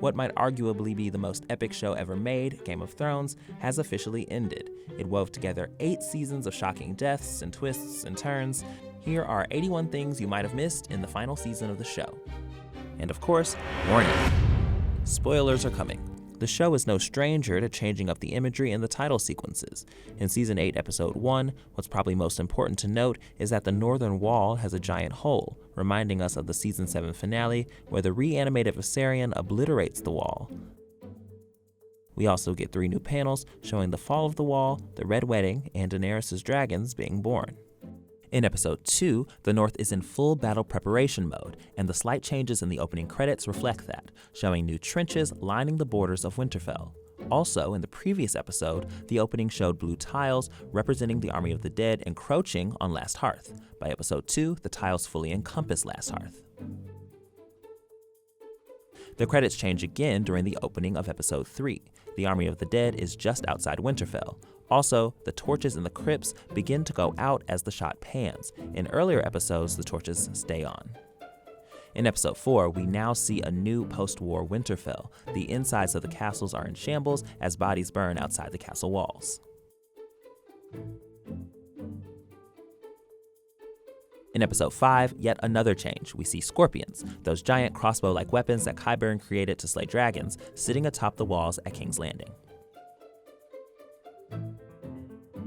What might arguably be the most epic show ever made, Game of Thrones, has officially ended. It wove together 8 seasons of shocking deaths and twists and turns. Here are 81 things you might have missed in the final season of the show. And of course, warning, spoilers are coming. The show is no stranger to changing up the imagery in the title sequences. In Season 8, Episode 1, what's probably most important to note is that the northern wall has a giant hole, reminding us of the Season 7 finale, where the reanimated Viserion obliterates the wall. We also get 3 new panels showing the fall of the wall, the Red Wedding, and Daenerys' dragons being born. In Episode 2, the North is in full battle preparation mode, and the slight changes in the opening credits reflect that, showing new trenches lining the borders of Winterfell. Also, in the previous episode, the opening showed blue tiles representing the army of the dead encroaching on Last Hearth. By Episode 2, the tiles fully encompass Last Hearth. The credits change again during the opening of Episode 3. The army of the dead is just outside Winterfell. Also, the torches in the crypts begin to go out as the shot pans. In earlier episodes, the torches stay on. In Episode 4, we now see a new post-war Winterfell. The insides of the castles are in shambles as bodies burn outside the castle walls. In Episode 5, yet another change. We see scorpions, those giant crossbow-like weapons that Qyburn created to slay dragons, sitting atop the walls at King's Landing.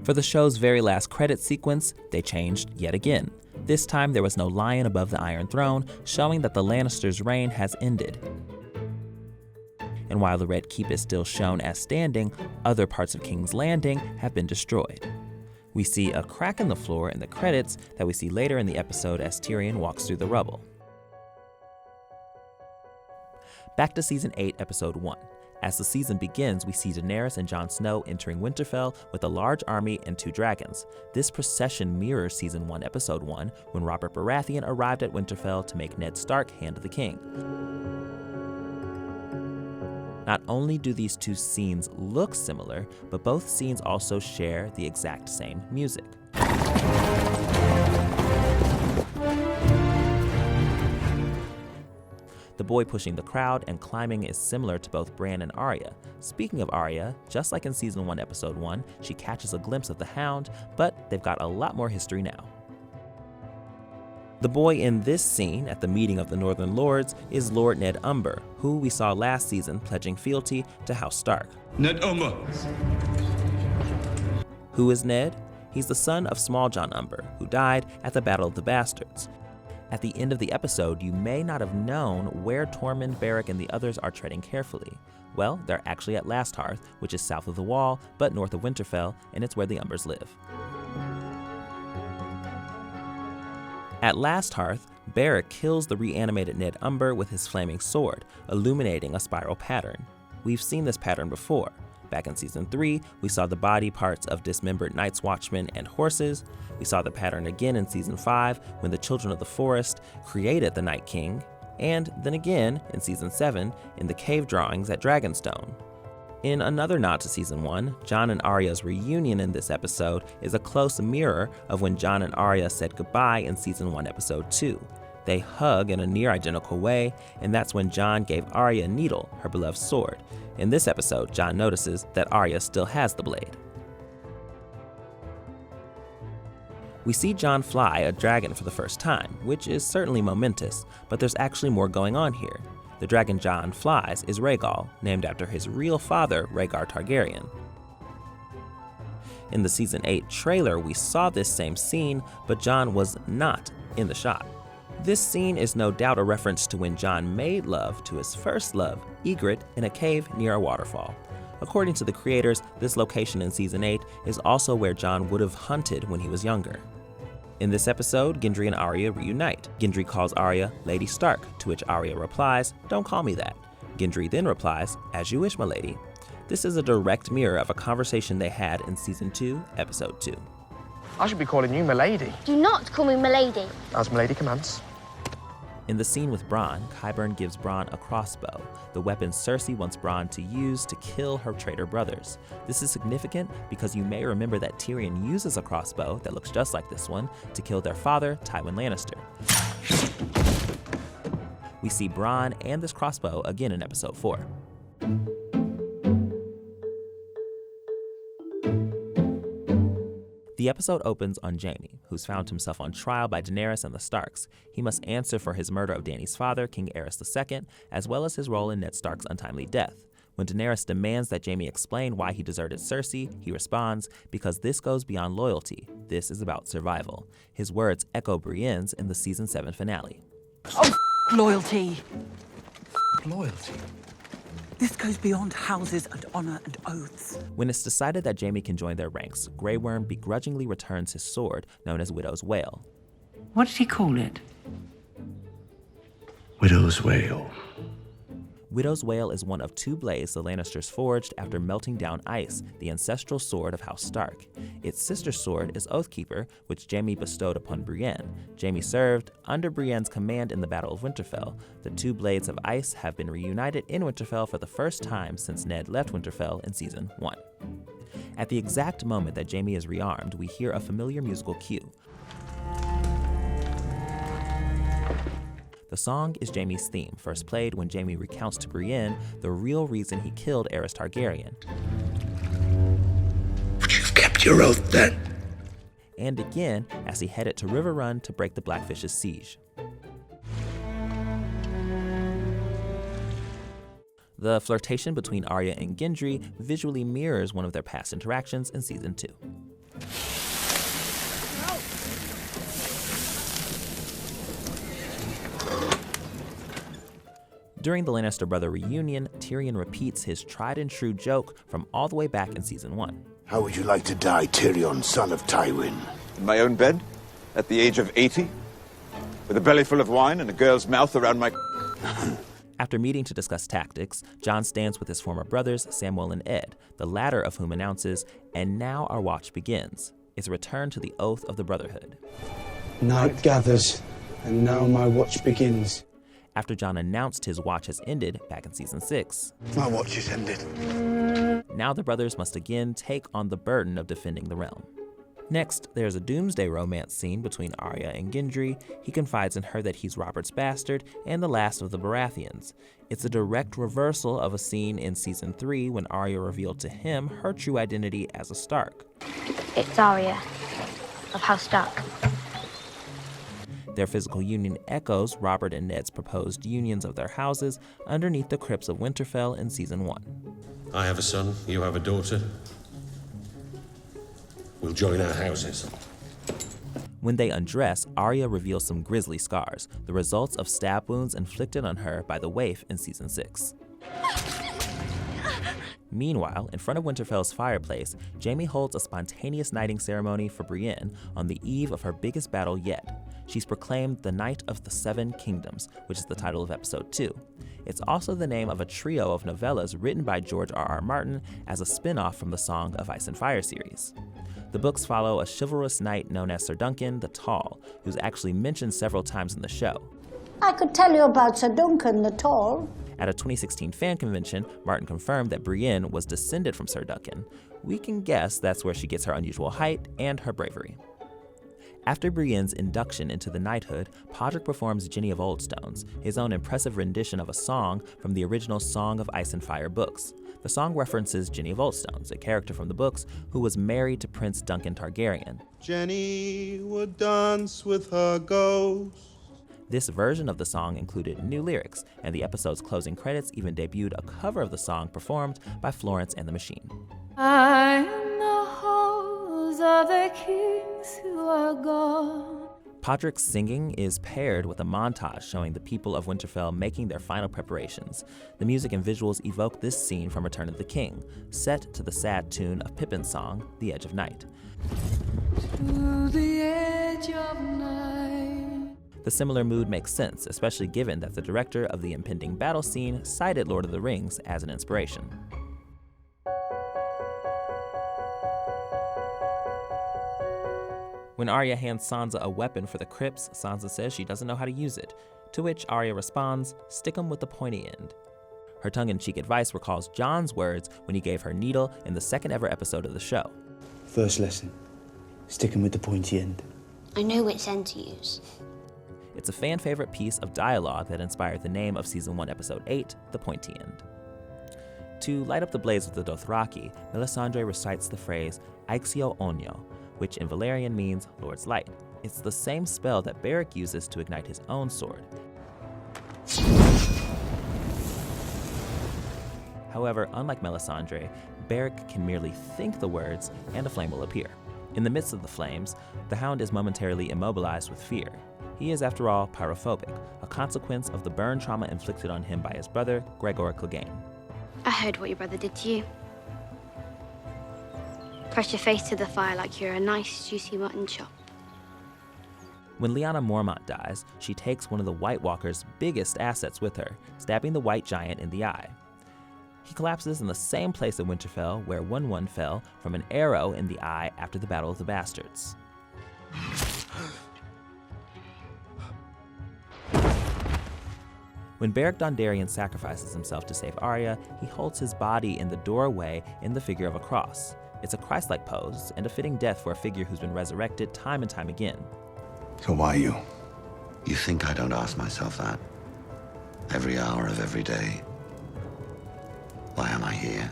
For the show's very last credit sequence, they changed yet again. This time there was no lion above the Iron Throne, showing that the Lannisters' reign has ended. And while the Red Keep is still shown as standing, other parts of King's Landing have been destroyed. We see a crack in the floor in the credits that we see later in the episode as Tyrion walks through the rubble. Back to Season 8, Episode 1. As the season begins, we see Daenerys and Jon Snow entering Winterfell with a large army and 2 dragons. This procession mirrors Season 1, Episode 1, when Robert Baratheon arrived at Winterfell to make Ned Stark Hand of the King. Not only do these 2 scenes look similar, but both scenes also share the exact same music. The boy pushing the crowd and climbing is similar to both Bran and Arya. Speaking of Arya, just like in Season 1, Episode 1, she catches a glimpse of the Hound, but they've got a lot more history now. The boy in this scene at the meeting of the Northern Lords is Lord Ned Umber, who we saw last season pledging fealty to House Stark. Ned Umber. Who is Ned? He's the son of Small Jon Umber, who died at the Battle of the Bastards. At the end of the episode, you may not have known where Tormund, Beric, and the others are treading carefully. Well, they're actually at Last Hearth, which is south of the Wall, but north of Winterfell, and it's where the Umbers live. At Last Hearth, Beric kills the reanimated Ned Umber with his flaming sword, illuminating a spiral pattern. We've seen this pattern before. Back in Season 3, we saw the body parts of dismembered Night's Watchmen and horses. We saw the pattern again in Season 5 when the Children of the Forest created the Night King, and then again in Season 7 in the cave drawings at Dragonstone. In another nod to Season 1, Jon and Arya's reunion in this episode is a close mirror of when Jon and Arya said goodbye in Season 1, Episode 2. They hug in a near-identical way, and that's when Jon gave Arya a needle, her beloved sword. In this episode, Jon notices that Arya still has the blade. We see Jon fly a dragon for the first time, which is certainly momentous, but there's actually more going on here. The dragon Jon flies is Rhaegal, named after his real father, Rhaegar Targaryen. In the Season 8 trailer, we saw this same scene, but Jon was not in the shot. This scene is no doubt a reference to when Jon made love to his first love, Ygritte, in a cave near a waterfall. According to the creators, this location in Season 8 is also where Jon would have hunted when he was younger. In this episode, Gendry and Arya reunite. Gendry calls Arya Lady Stark, to which Arya replies, "Don't call me that." Gendry then replies, "As you wish, my lady." This is a direct mirror of a conversation they had in Season 2, Episode 2. I should be calling you milady. Do not call me milady. As milady commands. In the scene with Bran, Qyburn gives Bran a crossbow, the weapon Cersei wants Bran to use to kill her traitor brothers. This is significant because you may remember that Tyrion uses a crossbow that looks just like this one to kill their father, Tywin Lannister. We see Bran and this crossbow again in episode 4. The episode opens on Jaime, who's found himself on trial by Daenerys and the Starks. He must answer for his murder of Dany's father, King Aerys II, as well as his role in Ned Stark's untimely death. When Daenerys demands that Jaime explain why he deserted Cersei, he responds, "Because this goes beyond loyalty. This is about survival." His words echo Brienne's in the season 7 finale. Oh, loyalty. Loyalty? This goes beyond houses and honor and oaths. When it's decided that Jaime can join their ranks, Grey Worm begrudgingly returns his sword, known as Widow's Wail. What did he call it? Widow's Wail. Widow's Wail is one of 2 blades the Lannisters forged after melting down ice, the ancestral sword of House Stark. Its sister sword is Oathkeeper, which Jaime bestowed upon Brienne. Jaime served under Brienne's command in the Battle of Winterfell. The 2 blades of ice have been reunited in Winterfell for the first time since Ned left Winterfell in season 1. At the exact moment that Jaime is rearmed, we hear a familiar musical cue. The song is Jaime's theme, first played when Jaime recounts to Brienne the real reason he killed Aerys Targaryen. But you've kept your oath then. And again as he headed to River Run to break the Blackfish's siege. The flirtation between Arya and Gendry visually mirrors one of their past interactions in season 2. During the Lannister brother reunion, Tyrion repeats his tried-and-true joke from all the way back in season 1. How would you like to die, Tyrion, son of Tywin? In my own bed, at the age of 80, with a belly full of wine and a girl's mouth around my... After meeting to discuss tactics, Jon stands with his former brothers, Samwell and Ed, the latter of whom announces, "And now our watch begins." It's a return to the oath of the Brotherhood. Night gathers, and now my watch begins. After Jon announced his watch has ended back in season 6. My watch is ended. Now the brothers must again take on the burden of defending the realm. Next, there's a doomsday romance scene between Arya and Gendry. He confides in her that he's Robert's bastard and the last of the Baratheons. It's a direct reversal of a scene in season 3 when Arya revealed to him her true identity as a Stark. It's Arya of House Stark. Their physical union echoes Robert and Ned's proposed unions of their houses underneath the crypts of Winterfell in season 1. I have a son, you have a daughter. We'll join our houses. When they undress, Arya reveals some grisly scars, the results of stab wounds inflicted on her by the waif in season 6. Meanwhile, in front of Winterfell's fireplace, Jaime holds a spontaneous knighting ceremony for Brienne on the eve of her biggest battle yet. She's proclaimed the Knight of the Seven Kingdoms, which is the title of episode 2. It's also the name of a trio of novellas written by George R.R. Martin as a spin-off from the Song of Ice and Fire series. The books follow a chivalrous knight known as Sir Duncan the Tall, who's actually mentioned several times in the show. I could tell you about Sir Duncan the Tall. At a 2016 fan convention, Martin confirmed that Brienne was descended from Sir Duncan. We can guess that's where she gets her unusual height and her bravery. After Brienne's induction into the knighthood, Podrick performs Jenny of Oldstones, his own impressive rendition of a song from the original Song of Ice and Fire books. The song references Jenny of Oldstones, a character from the books who was married to Prince Duncan Targaryen. Jenny would dance with her ghost. This version of the song included new lyrics, and the episode's closing credits even debuted a cover of the song performed by Florence and the Machine. I am the halls of the kings who are gone. Podrick's singing is paired with a montage showing the people of Winterfell making their final preparations. The music and visuals evoke this scene from Return of the King, set to the sad tune of Pippin's song, The Edge of Night. To the edge of night. The similar mood makes sense, especially given that the director of the impending battle scene cited Lord of the Rings as an inspiration. When Arya hands Sansa a weapon for the crypts, Sansa says she doesn't know how to use it, to which Arya responds, "Stick 'em with the pointy end." Her tongue-in-cheek advice recalls Jon's words when he gave her needle in the second ever episode of the show. First lesson, stick 'em with the pointy end. I know which end to use. It's a fan-favorite piece of dialogue that inspired the name of Season 1, Episode 8, The Pointy End. To light up the blaze with the Dothraki, Melisandre recites the phrase Aixio Onyo, which in Valyrian means Lord's Light. It's the same spell that Beric uses to ignite his own sword. However, unlike Melisandre, Beric can merely think the words and a flame will appear. In the midst of the flames, the Hound is momentarily immobilized with fear. He is, after all, pyrophobic, a consequence of the burn trauma inflicted on him by his brother, Gregor Clegane. I heard what your brother did to you. Press your face to the fire like you're a nice, juicy mutton chop. When Lyanna Mormont dies, she takes one of the White Walker's biggest assets with her, stabbing the White Giant in the eye. He collapses in the same place in Winterfell where Wun-Wun fell from an arrow in the eye after the Battle of the Bastards. When Beric Dondarrion sacrifices himself to save Arya, he holds his body in the doorway in the figure of a cross. It's a Christ-like pose and a fitting death for a figure who's been resurrected time and time again. So why you? You think I don't ask myself that? Every hour of every day. Why am I here?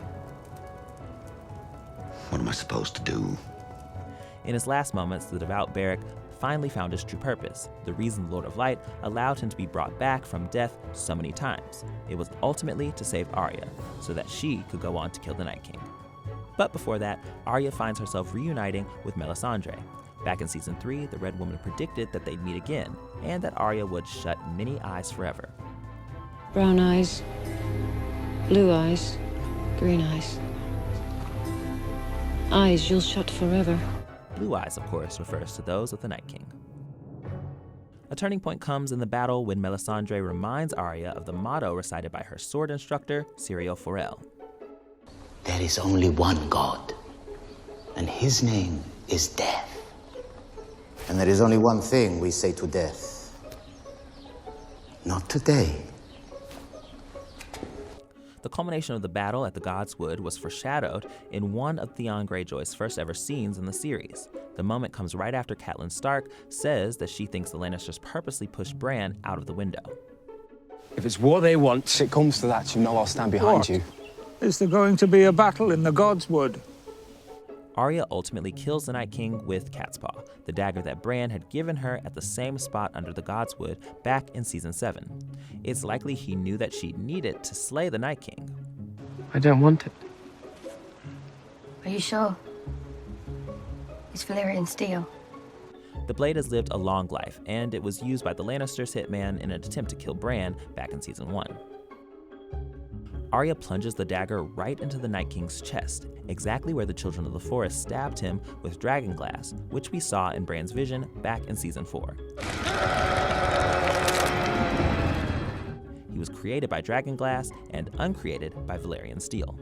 What am I supposed to do? In his last moments, the devout Beric finally found his true purpose, the reason the Lord of Light allowed him to be brought back from death so many times. It was ultimately to save Arya, so that she could go on to kill the Night King. But before that, Arya finds herself reuniting with Melisandre. Back in Season 3, the Red Woman predicted that they'd meet again, and that Arya would shut many eyes forever. Brown eyes, blue eyes, green eyes. Eyes you'll shut forever. Blue eyes, of course, refers to those of the Night King. A turning point comes in the battle when Melisandre reminds Arya of the motto recited by her sword instructor, Syrio Forel. There is only one God, and his name is death. And there is only one thing we say to death. Not today. The culmination of the battle at the God's Wood was foreshadowed in one of Theon Greyjoy's first ever scenes in the series. The moment comes right after Catelyn Stark says that she thinks the Lannisters purposely pushed Bran out of the window. If it's what they want, if it comes to that, you know I'll stand behind you. Is there going to be a battle in the God's Wood? Arya ultimately kills the Night King with Catspaw, the dagger that Bran had given her at the same spot under the God's Wood back in Season 7. It's likely he knew that she'd need it to slay the Night King. I don't want it. Are you sure? It's Valyrian steel. The blade has lived a long life, and it was used by the Lannisters' hitman in an attempt to kill Bran back in Season 1. Arya plunges the dagger right into the Night King's chest, exactly where the Children of the Forest stabbed him with dragonglass, which we saw in Bran's vision back in Season 4. He was created by dragonglass and uncreated by Valyrian steel.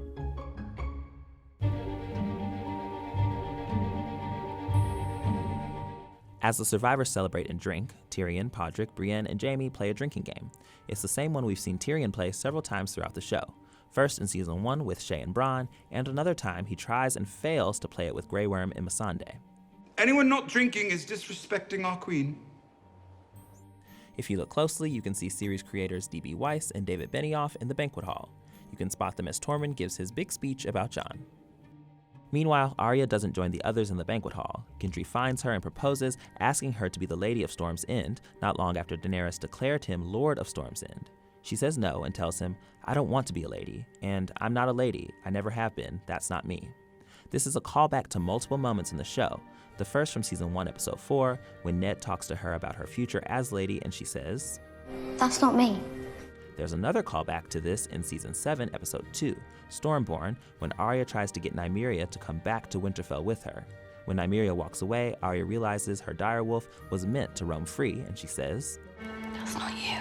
As the survivors celebrate and drink, Tyrion, Podrick, Brienne, and Jaime play a drinking game. It's the same one we've seen Tyrion play several times throughout the show. First in Season 1 with Shae and Bronn, and another time he tries and fails to play it with Grey Worm and Missandei. Anyone not drinking is disrespecting our queen. If you look closely, you can see series creators D.B. Weiss and David Benioff in the banquet hall. You can spot them as Tormund gives his big speech about Jon. Meanwhile, Arya doesn't join the others in the banquet hall. Gendry finds her and proposes, asking her to be the Lady of Storm's End, not long after Daenerys declared him Lord of Storm's End. She says no and tells him, "I don't want to be a lady, and I'm not a lady, I never have been, that's not me." This is a callback to multiple moments in the show. The first from Season 1, Episode 4, when Ned talks to her about her future as lady and she says, That's not me. There's another callback to this in Season 7, Episode 2, Stormborn, when Arya tries to get Nymeria to come back to Winterfell with her. When Nymeria walks away, Arya realizes her direwolf was meant to roam free, and she says, That's not you.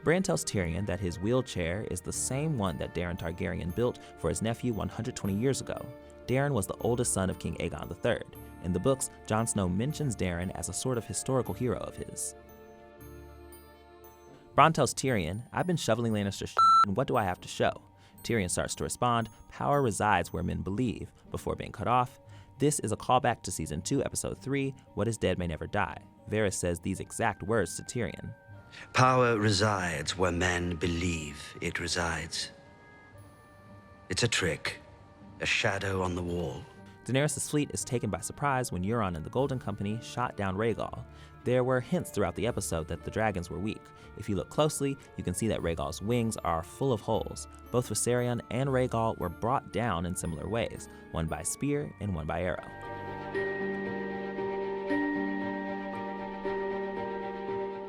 Bran tells Tyrion that his wheelchair is the same one that Daeron Targaryen built for his nephew 120 years ago. Daeron was the oldest son of King Aegon III. In the books, Jon Snow mentions Daeron as a sort of historical hero of his. Bronn tells Tyrion, I've been shoveling Lannister shit, and what do I have to show? Tyrion starts to respond, power resides where men believe, before being cut off. This is a callback to Season 2, Episode 3, What is Dead May Never Die. Varys says these exact words to Tyrion. Power resides where men believe it resides. It's a trick, a shadow on the wall. Daenerys' fleet is taken by surprise when Euron and the Golden Company shot down Rhaegal. There were hints throughout the episode that the dragons were weak. If you look closely, you can see that Rhaegal's wings are full of holes. Both Viserion and Rhaegal were brought down in similar ways, one by spear and one by arrow.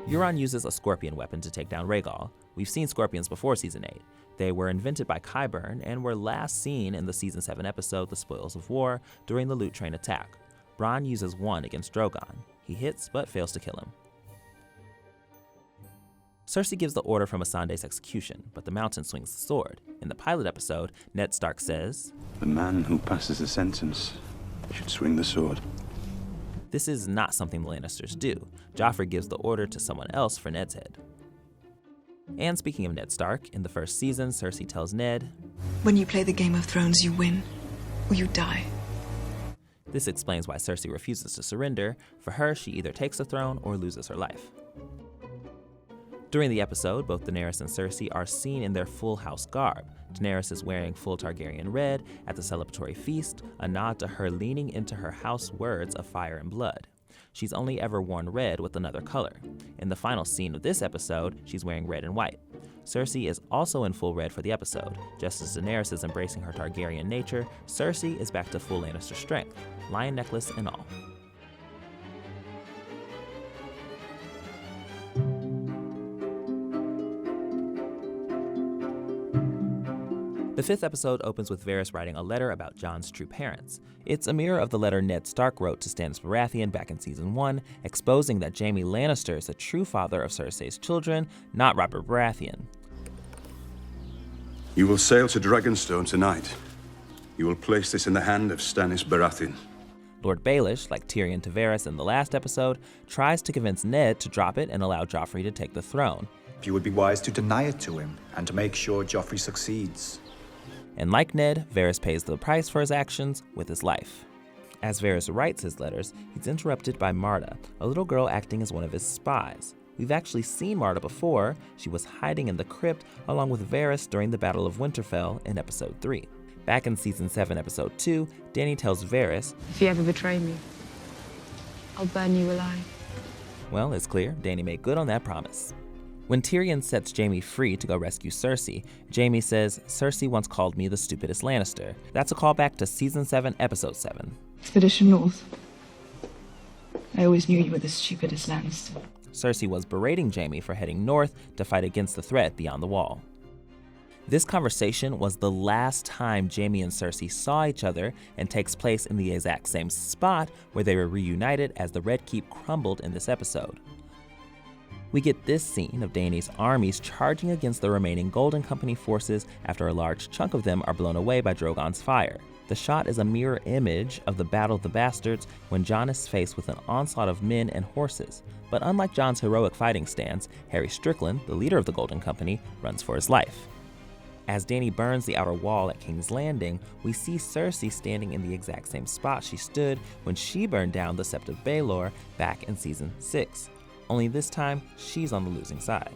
Euron uses a scorpion weapon to take down Rhaegal. We've seen scorpions before Season 8. They were invented by Qyburn and were last seen in the Season 7 episode The Spoils of War during the Loot Train attack. Bran uses one against Drogon. He hits but fails to kill him. Cersei gives the order from Missandei's execution, but the Mountain swings the sword. In the pilot episode, Ned Stark says, "The man who passes the sentence should swing the sword." This is not something the Lannisters do. Joffrey gives the order to someone else for Ned's head. And speaking of Ned Stark, in the first season, Cersei tells Ned, "When you play the Game of Thrones, you win, or you die." This explains why Cersei refuses to surrender. For her, she either takes the throne or loses her life. During the episode, both Daenerys and Cersei are seen in their full house garb. Daenerys is wearing full Targaryen red at the celebratory feast, a nod to her leaning into her house words of fire and blood. She's only ever worn red with another color. In the final scene of this episode, she's wearing red and white. Cersei is also in full red for the episode. Just as Daenerys is embracing her Targaryen nature, Cersei is back to full Lannister strength, lion necklace and all. The fifth episode opens with Varys writing a letter about Jon's true parents. It's a mirror of the letter Ned Stark wrote to Stannis Baratheon back in Season 1, exposing that Jaime Lannister is the true father of Cersei's children, not Robert Baratheon. You will sail to Dragonstone tonight. You will place this in the hand of Stannis Baratheon. Lord Baelish, like Tyrion to Varys in the last episode, tries to convince Ned to drop it and allow Joffrey to take the throne. You would be wise to deny it to him and to make sure Joffrey succeeds. And like Ned, Varys pays the price for his actions with his life. As Varys writes his letters, he's interrupted by Marta, a little girl acting as one of his spies. We've actually seen Marta before. She was hiding in the crypt along with Varys during the Battle of Winterfell in Episode 3. Back in Season 7, Episode 2, Dany tells Varys, "If you ever betray me, I'll burn you alive." Well, it's clear Dany made good on that promise. When Tyrion sets Jaime free to go rescue Cersei, Jaime says, "Cersei once called me the stupidest Lannister." That's a callback to Season 7, Episode 7. Expedition North. I always knew you were the stupidest Lannister. Cersei was berating Jaime for heading north to fight against the threat beyond the wall. This conversation was the last time Jaime and Cersei saw each other and takes place in the exact same spot where they were reunited as the Red Keep crumbled in this episode. We get this scene of Dany's armies charging against the remaining Golden Company forces after a large chunk of them are blown away by Drogon's fire. The shot is a mirror image of the Battle of the Bastards when Jon is faced with an onslaught of men and horses. But unlike Jon's heroic fighting stance, Harry Strickland, the leader of the Golden Company, runs for his life. As Dany burns the outer wall at King's Landing, we see Cersei standing in the exact same spot she stood when she burned down the Sept of Baelor back in Season 6. Only this time, she's on the losing side.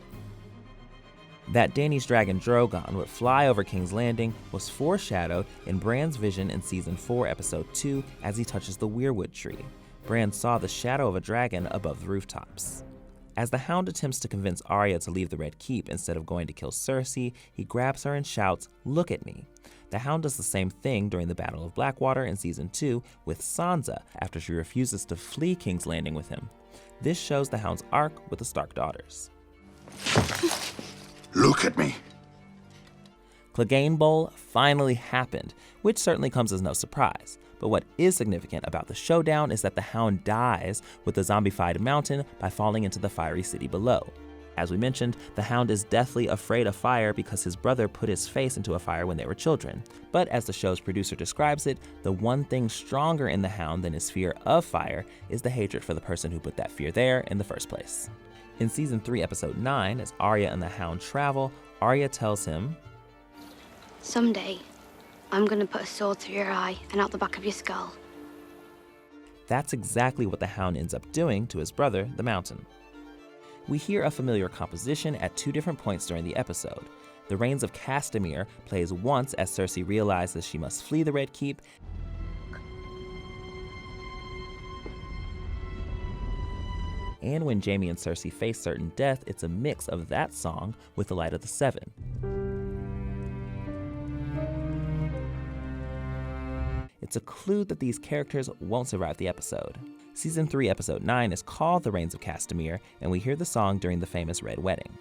That Dany's dragon Drogon would fly over King's Landing was foreshadowed in Bran's vision in Season 4, Episode 2, as he touches the weirwood tree. Bran saw the shadow of a dragon above the rooftops. As the Hound attempts to convince Arya to leave the Red Keep instead of going to kill Cersei, he grabs her and shouts, "Look at me." The Hound does the same thing during the Battle of Blackwater in Season 2 with Sansa after she refuses to flee King's Landing with him. This shows the Hound's arc with the Stark daughters. Look at me. Clegane Bowl finally happened, which certainly comes as no surprise. But what is significant about the showdown is that the Hound dies with the zombified mountain by falling into the fiery city below. As we mentioned, the Hound is deathly afraid of fire because his brother put his face into a fire when they were children. But as the show's producer describes it, the one thing stronger in the Hound than his fear of fire is the hatred for the person who put that fear there in the first place. In Season 3, Episode 9, as Arya and the Hound travel, Arya tells him, "Someday, I'm gonna put a sword through your eye and out the back of your skull." That's exactly what the Hound ends up doing to his brother, the Mountain. We hear a familiar composition at 2 different points during the episode. The Rains of Castamere plays once as Cersei realizes she must flee the Red Keep, and when Jaime and Cersei face certain death, it's a mix of that song with the Light of the Seven. It's a clue that these characters won't survive the episode. Season 3, Episode 9 is called The Rains of Castamere, and we hear the song during the famous Red Wedding.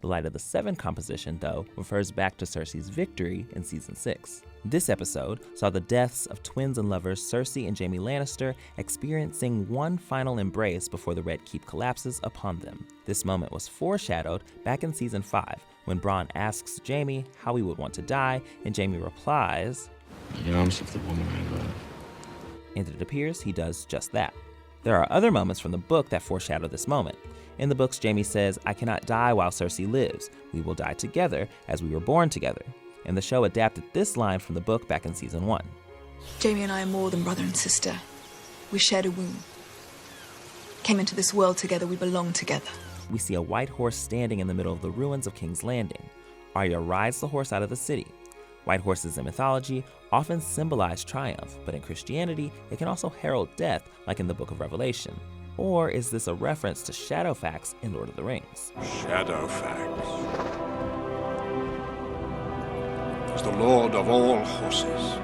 The Light of the Seven composition, though, refers back to Cersei's victory in Season 6. This episode saw the deaths of twins and lovers Cersei and Jaime Lannister experiencing one final embrace before the Red Keep collapses upon them. This moment was foreshadowed back in Season 5, when Bran asks Jaime how he would want to die, and Jaime replies, "The arms of the woman I love." And it appears he does just that. There are other moments from the book that foreshadow this moment. In the books, Jaime says, "I cannot die while Cersei lives. We will die together as we were born together." And the show adapted this line from the book back in Season 1. Jaime and I are more than brother and sister. We shared a womb. Came into this world together, we belong together. We see a white horse standing in the middle of the ruins of King's Landing. Arya rides the horse out of the city. White horses in mythology often symbolize triumph, but in Christianity, it can also herald death, like in the Book of Revelation. Or is this a reference to Shadowfax in Lord of the Rings? Shadowfax is the lord of all horses.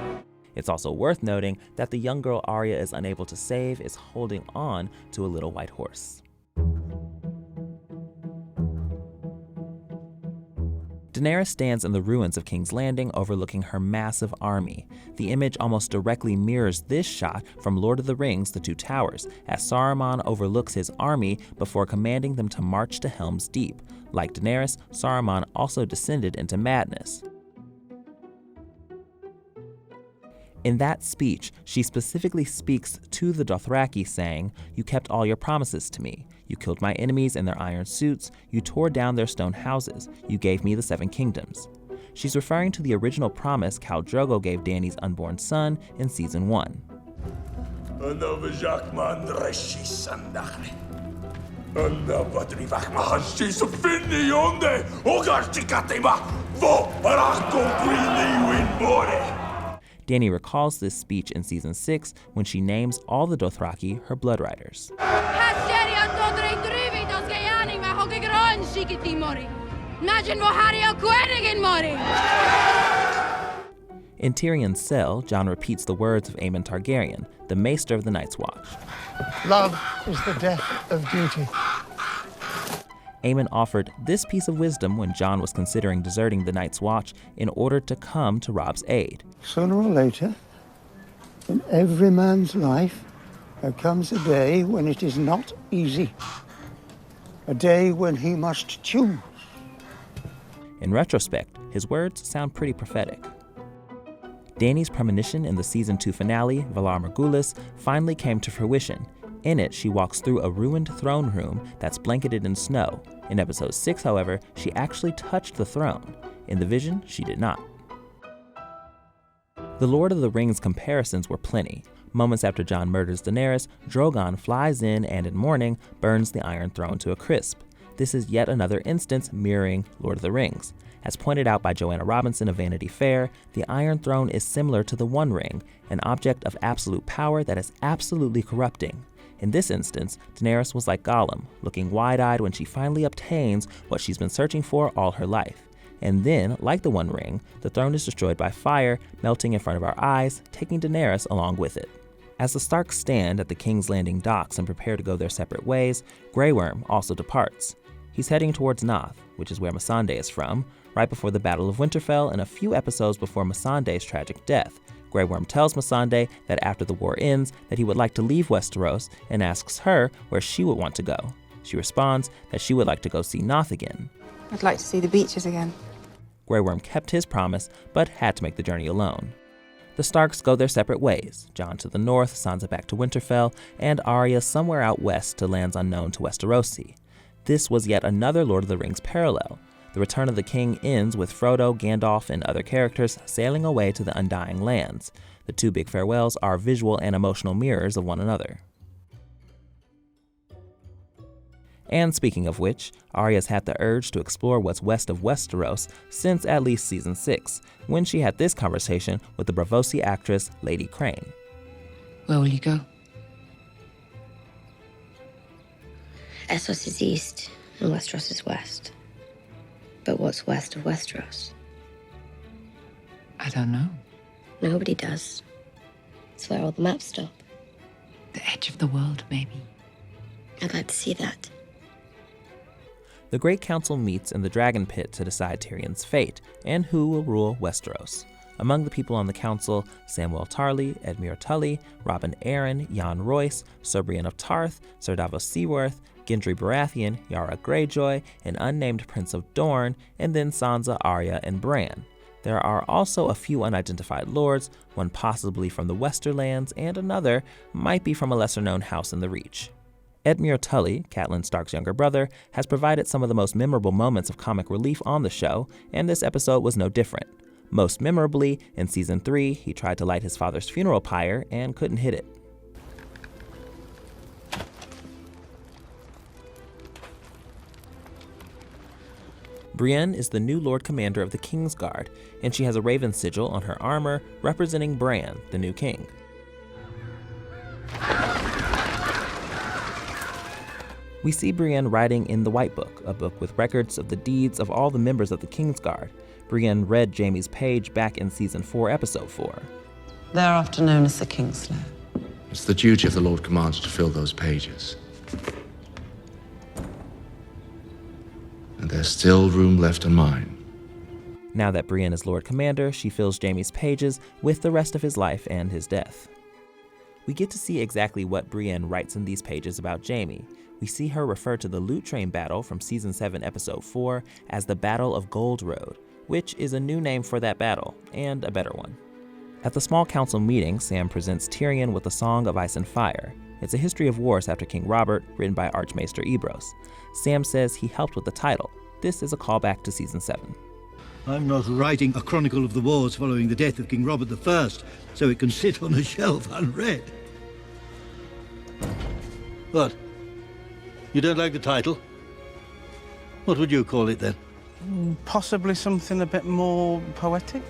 It's also worth noting that the young girl Arya is unable to save is holding on to a little white horse. Daenerys stands in the ruins of King's Landing overlooking her massive army. The image almost directly mirrors this shot from Lord of the Rings: The Two Towers, as Saruman overlooks his army before commanding them to march to Helm's Deep. Like Daenerys, Saruman also descended into madness. In that speech, she specifically speaks to the Dothraki, saying, "You kept all your promises to me. You killed my enemies in their iron suits. You tore down their stone houses. You gave me the 7 kingdoms." She's referring to the original promise Khal Drogo gave Dany's unborn son in Season 1. Dany recalls this speech in Season 6 when she names all the Dothraki her blood riders. In Tyrion's cell, Jon repeats the words of Aemon Targaryen, the Maester of the Night's Watch. Love is the death of duty. Aemon offered this piece of wisdom when Jon was considering deserting the Night's Watch in order to come to Robb's aid. Sooner or later, in every man's life, there comes a day when it is not easy. A day when he must choose. In retrospect, his words sound pretty prophetic. Dany's premonition in the Season 2 finale, Valar Morghulis, finally came to fruition. In it, she walks through a ruined throne room that's blanketed in snow. In Episode 6, however, she actually touched the throne. In the vision, she did not. The Lord of the Rings comparisons were plenty. Moments after Jon murders Daenerys, Drogon flies in and in mourning burns the Iron Throne to a crisp. This is yet another instance mirroring Lord of the Rings. As pointed out by Joanna Robinson of Vanity Fair, the Iron Throne is similar to the One Ring, an object of absolute power that is absolutely corrupting. In this instance, Daenerys was like Gollum, looking wide-eyed when she finally obtains what she's been searching for all her life. And then, like the One Ring, the throne is destroyed by fire, melting in front of our eyes, taking Daenerys along with it. As the Starks stand at the King's Landing docks and prepare to go their separate ways, Grey Worm also departs. He's heading towards Noth, which is where Missandei is from, right before the Battle of Winterfell and a few episodes before Missandei's tragic death. Grey Worm tells Missandei that after the war ends, that he would like to leave Westeros and asks her where she would want to go. She responds that she would like to go see Noth again. I'd like to see the beaches again. Grey Worm kept his promise, but had to make the journey alone. The Starks go their separate ways, Jon to the north, Sansa back to Winterfell, and Arya somewhere out west to lands unknown to Westerosi. This was yet another Lord of the Rings parallel. The The Return of the King ends with Frodo, Gandalf, and other characters sailing away to the Undying Lands. The two big farewells are visual and emotional mirrors of one another. And speaking of which, Arya's had the urge to explore what's west of Westeros since at least season 6, when she had this conversation with the Braavosi actress Lady Crane. Where will you go? Essos is east and Westeros is west. But what's west of Westeros? I don't know. Nobody does. It's where all the maps stop. The edge of the world, maybe. I'd like to see that. The Great Council meets in the Dragon Pit to decide Tyrion's fate and who will rule Westeros. Among the people on the council, Samwell Tarly, Edmure Tully, Robin Arryn, Jon Royce, Sir Brienne of Tarth, Sir Davos Seaworth, Gendry Baratheon, Yara Greyjoy, an unnamed Prince of Dorne, and then Sansa, Arya, and Bran. There are also a few unidentified lords, one possibly from the Westerlands, and another might be from a lesser-known house in the Reach. Edmure Tully, Catelyn Stark's younger brother, has provided some of the most memorable moments of comic relief on the show, and this episode was no different. Most memorably, in Season 3, he tried to light his father's funeral pyre and couldn't hit it. Brienne is the new Lord Commander of the Kingsguard, and she has a raven sigil on her armor representing Bran, the new king. We see Brienne writing in the White Book, a book with records of the deeds of all the members of the Kingsguard. Brienne read Jaime's page back in Season 4, Episode 4. They're often known as the Kingslayer. It's the duty of the Lord Commander to fill those pages. And there's still room left in mine. Now that Brienne is Lord Commander, she fills Jaime's pages with the rest of his life and his death. We get to see exactly what Brienne writes in these pages about Jaime. We see her refer to the Loot Train battle from Season 7, Episode 4 as the Battle of Gold Road, which is a new name for that battle, and a better one. At the small council meeting, Sam presents Tyrion with a Song of Ice and Fire. It's a history of wars after King Robert, written by Archmaester Ebrose. Sam says he helped with the title. This is a callback to Season 7. I'm not writing a chronicle of the wars following the death of King Robert I, so it can sit on a shelf unread. What? You don't like the title? What would you call it then? Possibly something a bit more poetic?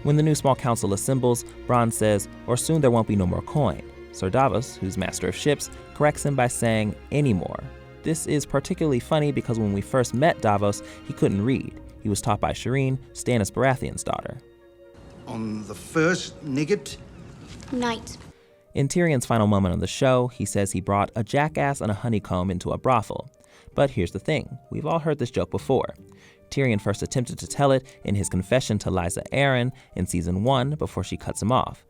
When the new small council assembles, Bronn says, "Or soon there won't be no more coin." Sir Davos, who's master of ships, corrects him by saying, "Any more." This is particularly funny because when we first met Davos, he couldn't read. He was taught by Shireen, Stannis Baratheon's daughter. On the first night? Night. In Tyrion's final moment on the show, he says he brought a jackass and a honeycomb into a brothel. But here's the thing, we've all heard this joke before. Tyrion first attempted to tell it in his confession to Lysa Arryn in Season 1 before she cuts him off.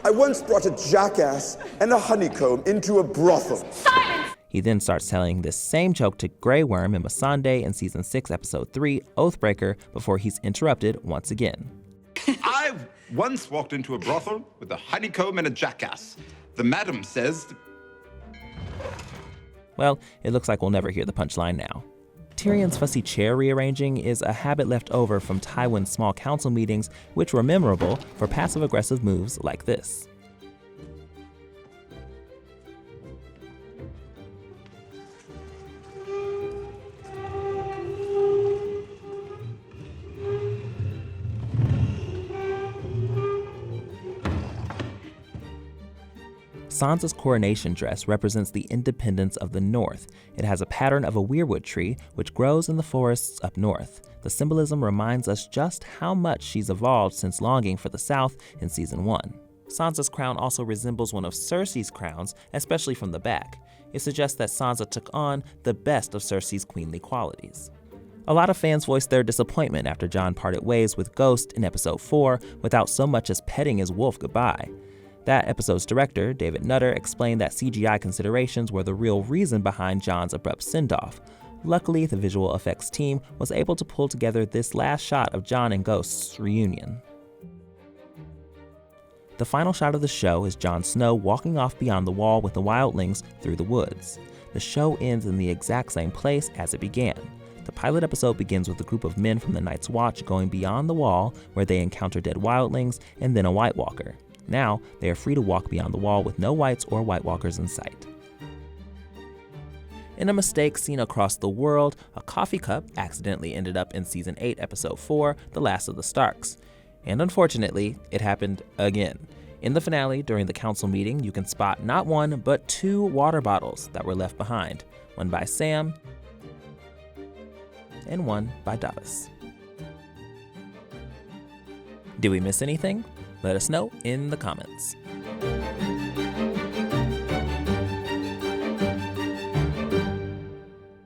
I once brought a jackass and a honeycomb into a brothel. Silence! He then starts telling this same joke to Grey Worm and Missandei in Season 6, Episode 3, Oathbreaker, before he's interrupted once again. I once walked into a brothel with a honeycomb and a jackass. The madam says... Well, it looks like we'll never hear the punchline now. Tyrion's fussy chair rearranging is a habit left over from Tywin's small council meetings, which were memorable for passive-aggressive moves like this. Sansa's coronation dress represents the independence of the North. It has a pattern of a weirwood tree, which grows in the forests up north. The symbolism reminds us just how much she's evolved since longing for the South in Season 1. Sansa's crown also resembles one of Cersei's crowns, especially from the back. It suggests that Sansa took on the best of Cersei's queenly qualities. A lot of fans voiced their disappointment after Jon parted ways with Ghost in Episode 4 without so much as petting his wolf goodbye. That episode's director, David Nutter, explained that CGI considerations were the real reason behind Jon's abrupt send-off. Luckily, the visual effects team was able to pull together this last shot of Jon and Ghost's reunion. The final shot of the show is Jon Snow walking off beyond the wall with the wildlings through the woods. The show ends in the exact same place as it began. The pilot episode begins with a group of men from the Night's Watch going beyond the wall, where they encounter dead wildlings and then a White Walker. Now, they are free to walk beyond the wall with no Whites or White Walkers in sight. In a mistake seen across the world, a coffee cup accidentally ended up in Season 8, Episode 4, The Last of the Starks. And unfortunately, it happened again. In the finale, during the council meeting, you can spot not one, but 2 water bottles that were left behind. One by Sam, and one by Davos. Did we miss anything? Let us know in the comments.